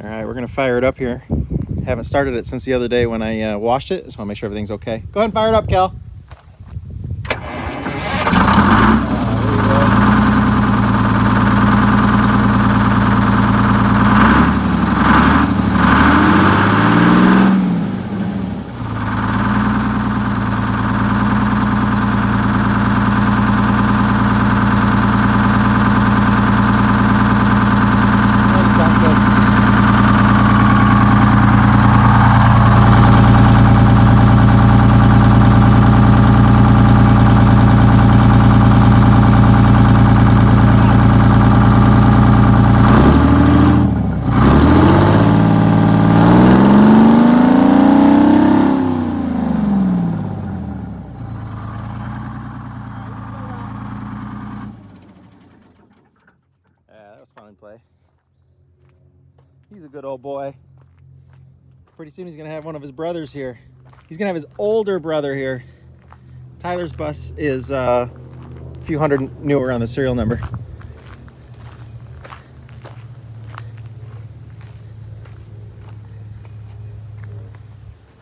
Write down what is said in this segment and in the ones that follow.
All right, we're gonna fire it up here. Haven't started it since the other day when I washed it. Just want to make sure everything's okay. Go ahead and fire it up, Cal. Yeah, that was fun to play. He's a good old boy. Pretty soon he's gonna have one of his brothers here. He's gonna have his older brother here. Tyler's bus is a few hundred newer on the serial number.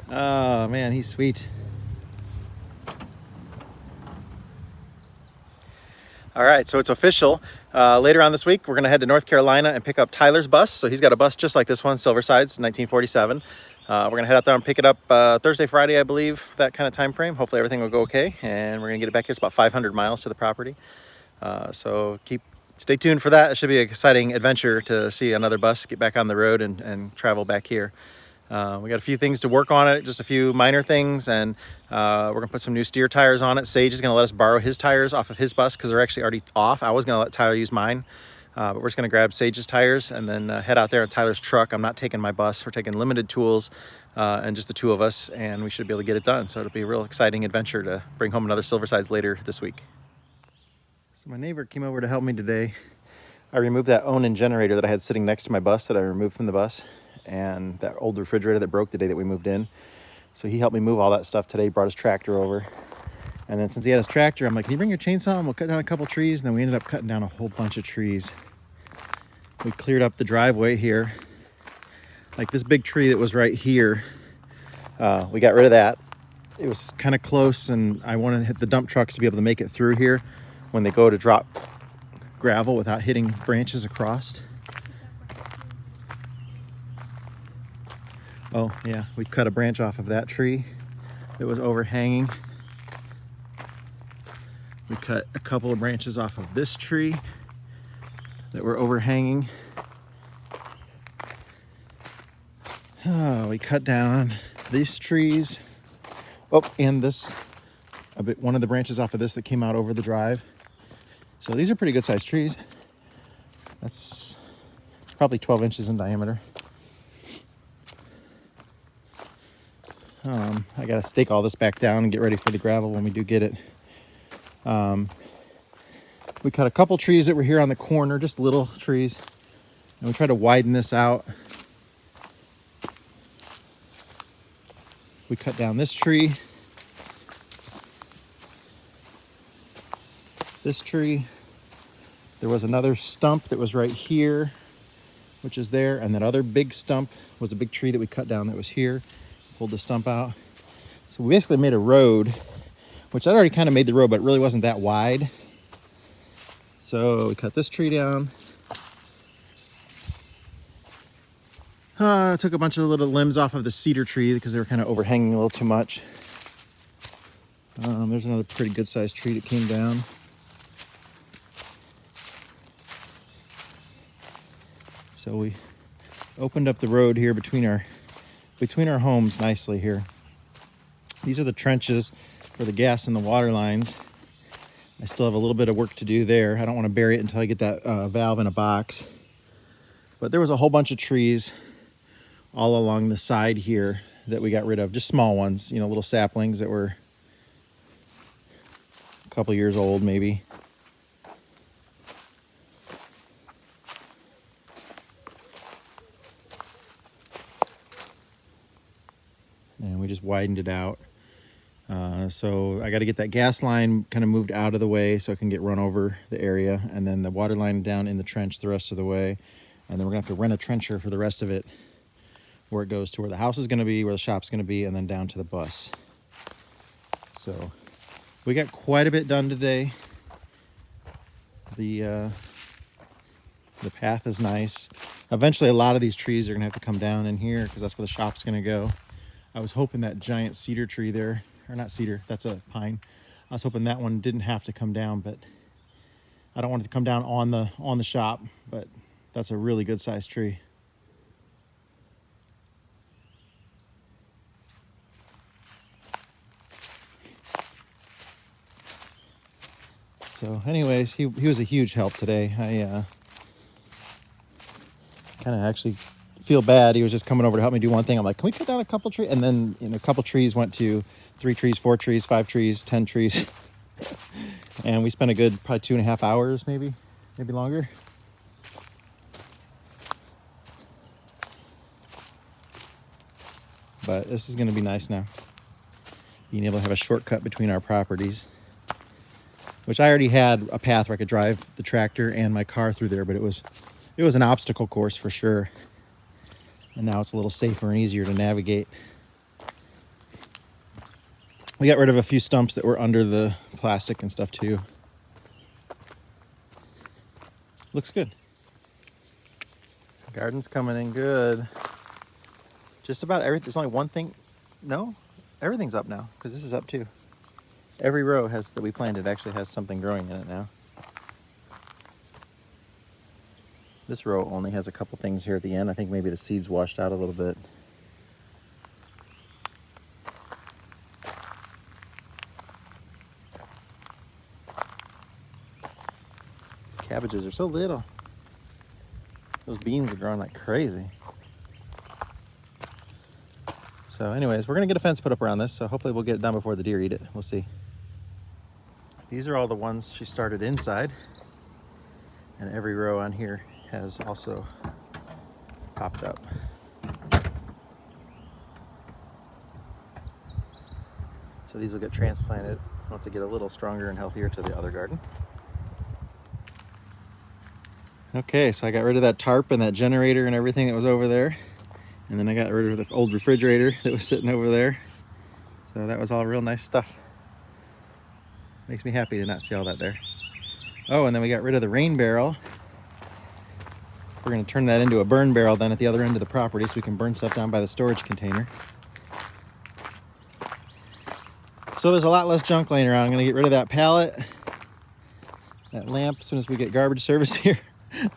Oh man, he's sweet. All right, so it's official. Later on this week, we're gonna head to North Carolina and pick up Tyler's bus. So he's got a bus just like this one, Silversides, 1947. We're gonna head out there and pick it up Thursday, Friday, I believe, that kind of time frame. Hopefully everything will go okay, and we're gonna get it back here. It's about 500 miles to the property. So stay tuned for that. It should be an exciting adventure to see another bus get back on the road and travel back here. We got a few things to work on it, just a few minor things, and we're gonna put some new steer tires on it. Sage is gonna let us borrow his tires off of his bus because they're actually already off. I was gonna let Tyler use mine, but we're just gonna grab Sage's tires and then head out there in Tyler's truck. I'm not taking my bus. We're taking limited tools and just the two of us, and we should be able to get it done. So it'll be a real exciting adventure to bring home another Silversides later this week. So my neighbor came over to help me today. I removed that Onan generator that I had sitting next to my bus that I removed from the bus, and that old refrigerator that broke the day that we moved in. So he helped me move all that stuff today, brought his tractor over. And then since he had his tractor, I'm like, can you bring your chainsaw and we'll cut down a couple trees? And then we ended up cutting down a whole bunch of trees. We cleared up the driveway here. Like this big tree that was right here, we got rid of that. It was kind of close, and I wanted to hit the dump trucks to be able to make it through here when they go to drop gravel without hitting branches across. Oh yeah, we cut a branch off of that tree that was overhanging. We cut a couple of branches off of this tree that were overhanging. Oh, we cut down these trees. Oh, and one of the branches off of this that came out over the drive. So these are pretty good sized trees. That's probably 12 inches in diameter. I gotta stake all this back down and get ready for the gravel when we do get it. We cut a couple trees that were here on the corner, just little trees, and we tried to widen this out. We cut down this tree, this tree. There was another stump that was right here, which is there, and that other big stump was a big tree that we cut down that was here. Pulled the stump out. So we basically made a road, which I'd already kind of made the road, but it really wasn't that wide. So we cut this tree down. Took a bunch of little limbs off of the cedar tree because they were kind of overhanging a little too much. There's another pretty good sized tree that came down. So we opened up the road here between our homes nicely here. These are the trenches for the gas and the water lines. I still have a little bit of work to do there. I don't want to bury it until I get that valve in a box. But there was a whole bunch of trees all along the side here that we got rid of. Just small ones, little saplings that were a couple years old maybe. And we just widened it out. So I got to get that gas line kind of moved out of the way so it can get run over the area, and then the water line down in the trench the rest of the way. And then we're gonna have to rent a trencher for the rest of it, where it goes to where the house is gonna be, where the shop's gonna be, and then down to the bus. So we got quite a bit done today. The path is nice. Eventually a lot of these trees are gonna have to come down in here because that's where the shop's gonna go. I was hoping that giant cedar tree there, or not cedar, that's a pine. I was hoping that one didn't have to come down, but I don't want it to come down on the shop, but that's a really good sized tree. So anyways, he was a huge help today. I kind of actually feel bad. He was just coming over to help me do one thing. I'm like, can we cut down a couple trees? And then, you know, a couple trees went to 3 trees, 4 trees, 5 trees, 10 trees. And we spent a good probably 2.5 hours, maybe longer. But this is going to be nice now, being able to have a shortcut between our properties, which I already had a path where I could drive the tractor and my car through there, but it was an obstacle course for sure. And now it's a little safer and easier to navigate. We got rid of a few stumps that were under the plastic and stuff too. Looks good. Garden's coming in good. Just about everything. There's only one thing. No, everything's up now because this is up too. Every row that we planted actually has something growing in it now. This row only has a couple things here at the end. I think maybe the seeds washed out a little bit. These cabbages are so little. Those beans are growing like crazy. So anyways, we're gonna get a fence put up around this, so hopefully we'll get it done before the deer eat it. We'll see. These are all the ones she started inside, and every row on here has also popped up. So these will get transplanted once they get a little stronger and healthier to the other garden. Okay, so I got rid of that tarp and that generator and everything that was over there. And then I got rid of the old refrigerator that was sitting over there. So that was all real nice stuff. Makes me happy to not see all that there. Oh, and then we got rid of the rain barrel. We're gonna turn that into a burn barrel then at the other end of the property so we can burn stuff down by the storage container. So there's a lot less junk laying around. I'm gonna get rid of that pallet, that lamp as soon as we get garbage service here.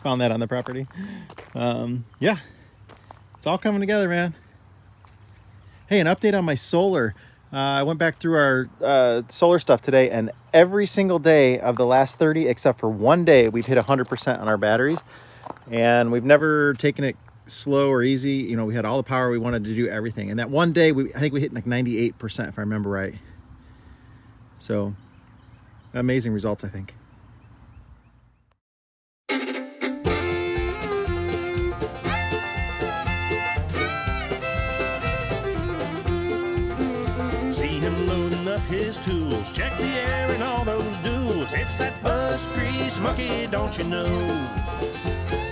Found that on the property. Yeah, it's all coming together, man. Hey, an update on my solar. I went back through our solar stuff today, and every single day of the last 30, except for one day, we've hit 100% on our batteries. And we've never taken it slow or easy. You know, we had all the power, we wanted to do everything. And that one day, I think we hit like 98%, if I remember right. So, amazing results, I think. See him loading up his tools, check the air and all those duels. It's that bus grease monkey, don't you know?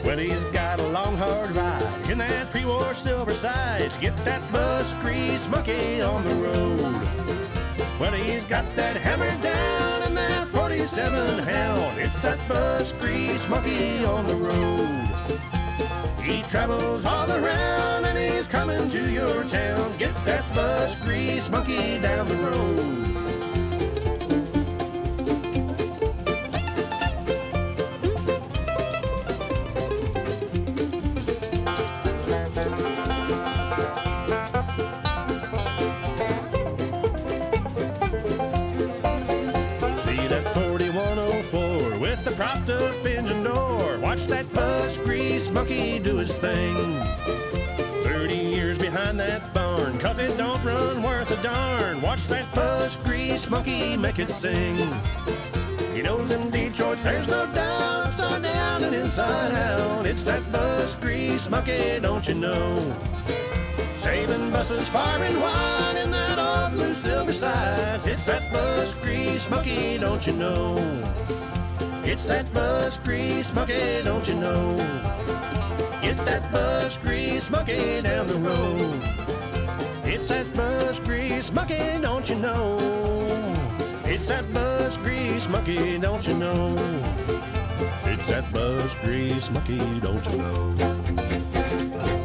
Well, he's got a long, hard ride in that pre-war silversides. Get that bus grease monkey on the road. Well, he's got that hammer down and that 47 Hound. It's that bus grease monkey on the road. He travels all around and he's coming to your town. Get that bus grease monkey down the road. Propped up engine door, watch that bus grease monkey do his thing. 30 years behind that barn, cause it don't run worth a darn. Watch that bus grease monkey make it sing. He knows in Detroit there's no doubt, upside down and inside out. It's that bus grease monkey, don't you know? Saving buses far and wide in that old blue silversides. It's that bus grease monkey, don't you know? It's that bus grease monkey, don't you know? It's that bus grease monkey down the road. It's that bus grease monkey, don't you know? It's that bus grease monkey, don't you know? It's that bus grease monkey, don't you know?